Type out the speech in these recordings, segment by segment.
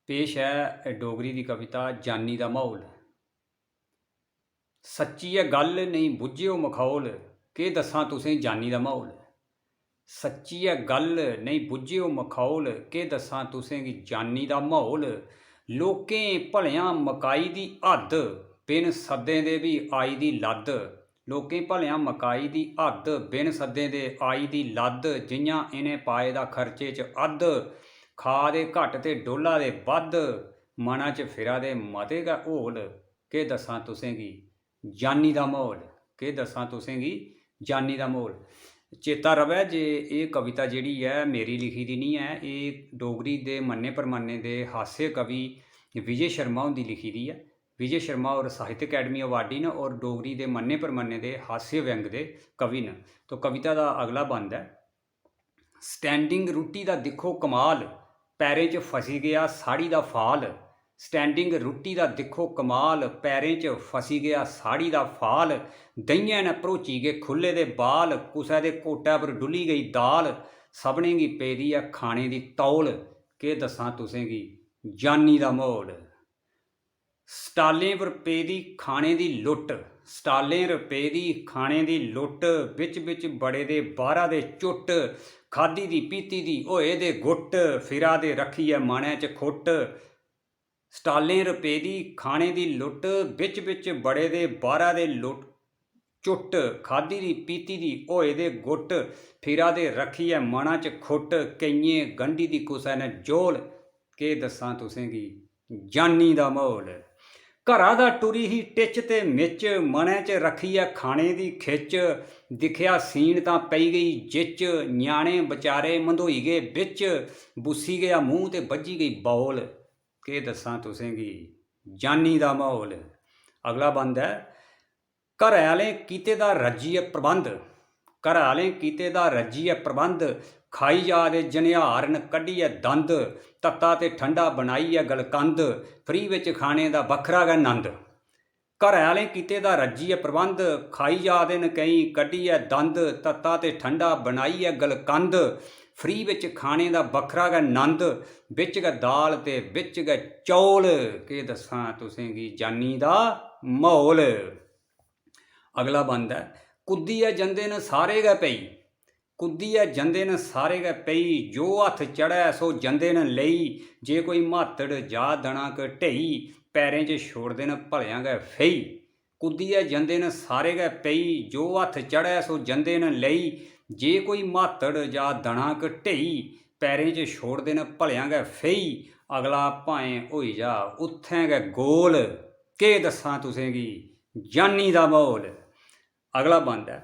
पेश है डोगरी की कविता जानी दा माहौल। सच्ची है गल नहीं बुझिओ मखौल, के दसां तुसें जानी दा माहौल। सच्ची है गल नहीं बुझिओ मखौल, के दसां तुसें गी जानी दा माहौल। लोकें भलेआं मकाई दी हद्द, बिन सद्दें दे भी आई दी लद्द। लोकें भलेआं मकाई दी हद्द, बिन सद्दें दे आई दी लद्द। जियां इनें पाए दा खर्चे च अद्ध, खा दे घट्ट ते डोला दे बद्ध। मना च फिरा दे मते गै होल, के दसां तुसें गी जानी दा माहौल। के दसां तुसें गी जानी दा माहौल। चेता रवै जे ये कविता जिहड़ी है मेरी लिखी दी नहीं है, ये डोगरी दे मन्ने परमन्ने दे हास्य कवि विजय शर्मा हुंदी लिखी दी है। विजय शर्मा और साहित्य अकैडमी अवार्डी न और डोगरी दे मन्ने परमन्ने दे हास्य व्यंग दे कवि न। तो कविता का अगला बंद है। स्टैंडिंग रुट्टी दा दिक्खो कमाल, पैरें च फसी गया साड़ी दा फाल। स्टैंडिंग रुट्टी दा दिक्खो कमाल, पैरें च फसी गया साड़ी दा फाल। दहियैं ने भरोची गे खुल्ले दे बाल, कुसै दे कोटै पर डुल्ली गई दाल। सभनें गी पेदी ऐ खाने दी तौल, के दसां तुसें गी जानी दा माहौल। स्टालें पर पेदी खाने दी लुट्ट, स्टालें पर पेदी खाने दी लुट्ट। बिच बिच बड़े दे बाह्रा दे चुट्ट, खादी दी पीती दी होए दे गुट्ट। फिरा दे रखियै मनै च खुट्ट। स्टालें पर पेदी खाने दी लुट्ट, बिच बिच बड़े दे बाह्रा दे चुट्ट। खादी दी पीती दी होए दे गुट्ट, फिरा दे रखियै मना च खुट्ट। केइयें गंढी दी कुसै ने जोल, के दसां तुसें गी जानी दा माहौल। घरा दा टुरी ही टिच ते मिच, मनै च रखियै खाने दी खिच। दिक्खेआ सीन तां पेई गई जिच, ञ्याणे बचारे मंधोई गे बिच। बुस्सी गया मूंह ते बज्जी गई बौल, के दसां तुसें गी जानी दा माहौल। अगला बंद है। घरै आह्लें कीते दा रज्जियै प्रबंध, घरै आह्लें कीते दा रज्जियै प्रबंध। खाई जा दे जनिहार न कड्ढियै दंद, तत्ता ते ठंडा बनाइयै गलकंद। फ्री बिच खाने दा बक्खरा गै नंद। घरै आह्लें कीते दा रज्जियै प्रबंध, खाई जा दे न केईं कड्ढियै दंद। तत्ता ते ठंडा बनाइयै गलकंद, फ्री बिच खाने दा बक्खरा गै नंद। बिच गै दाल ते बिच गै चौल, के दसां तुसें गी जानी दा माहौल। अगला बंद है। कुद्दियै जंदे न सारे गै पेई, कुद्दियै जंदे न सारे गै पेई। जो हत्थ चढ़ै सो जंदे न लेई, जे कोई म्हातड़ जा दना क ढेई। पैरें च छोड़दे न भलेआं गै फेही। कुद्दियै जंदे न सारे गै पेई, जो हत्थ चढ़ै सो जंदे न लेई। जे कोई म्हातड़ जा दना क ढेई, पैरें च छोड़दे न भलेआं गै फेही। अगला भाएं होई जा उत्थें गै गोल, के दसां तुसें गी जानी दा माहौल। अगला बंद है।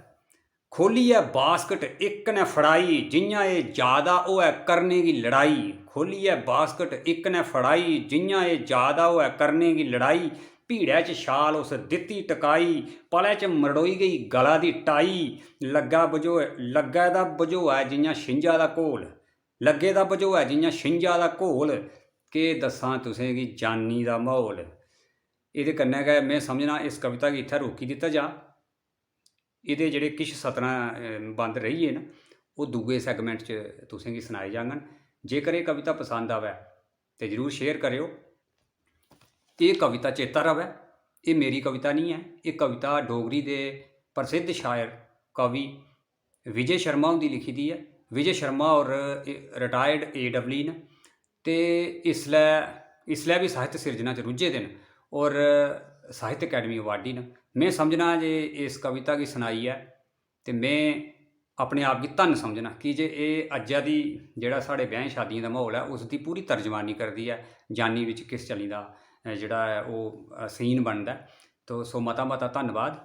खोलियै बास्कट इक ने फड़ाई, जियां एह् जादा होऐ करने गी लड़ाई। खोलियै बास्कट इक ने फड़ाई, जियां एह् जादा होऐ करने गी लड़ाई। भीड़ै च शाल उस दित्ती टकाई, पलै च मरड़ोई गई गला दी टाई। लग्गै दा बझोऐ जियां छिंजा दा घोल, लग्गे दा बझोऐ जियां छिंजा दा घोल, के दसां तुसें गी जानी दा माहौल। एह्दे कन्नै गै में समझना इस कविता गी इत्थै रोकी दित्ता जा। एह्दे जेह्ड़े किश सतरां बंद रेही गे न ओह् दूए सैगमैंट च तुसें गी सनाए जाङन। जेकर एह् कविता पसंद आवै ते जरूर शेयर करेओ। एह् कविता चेता रवै, एह् मेरी कविता नहीं है, एह् कविता डोगरी दे प्रसिद्ध शायर कवि विजय शर्मा हुंदी लिखी दी है। विजय शर्मा होर रिटायर्ड AEE न ते इसलै भी साहित्य सिरजना च रुज्झे दे न और साहित्य अकैडमी अवार्डी न। में समझना जे इस कविता गी सनाइयै ते में अपने आप गी धन्न समझना, कि जे एह् अज्जै दी जेह्ड़ा साढ़े ब्याहें शादियें दा माहौल है उसदी पूरी तर्जमानी करदी है। जानी बिच किस चाल्ली दा जेह्ड़ा है ओह् सीन बनदा है। तो सो मता मता धन्नवाद।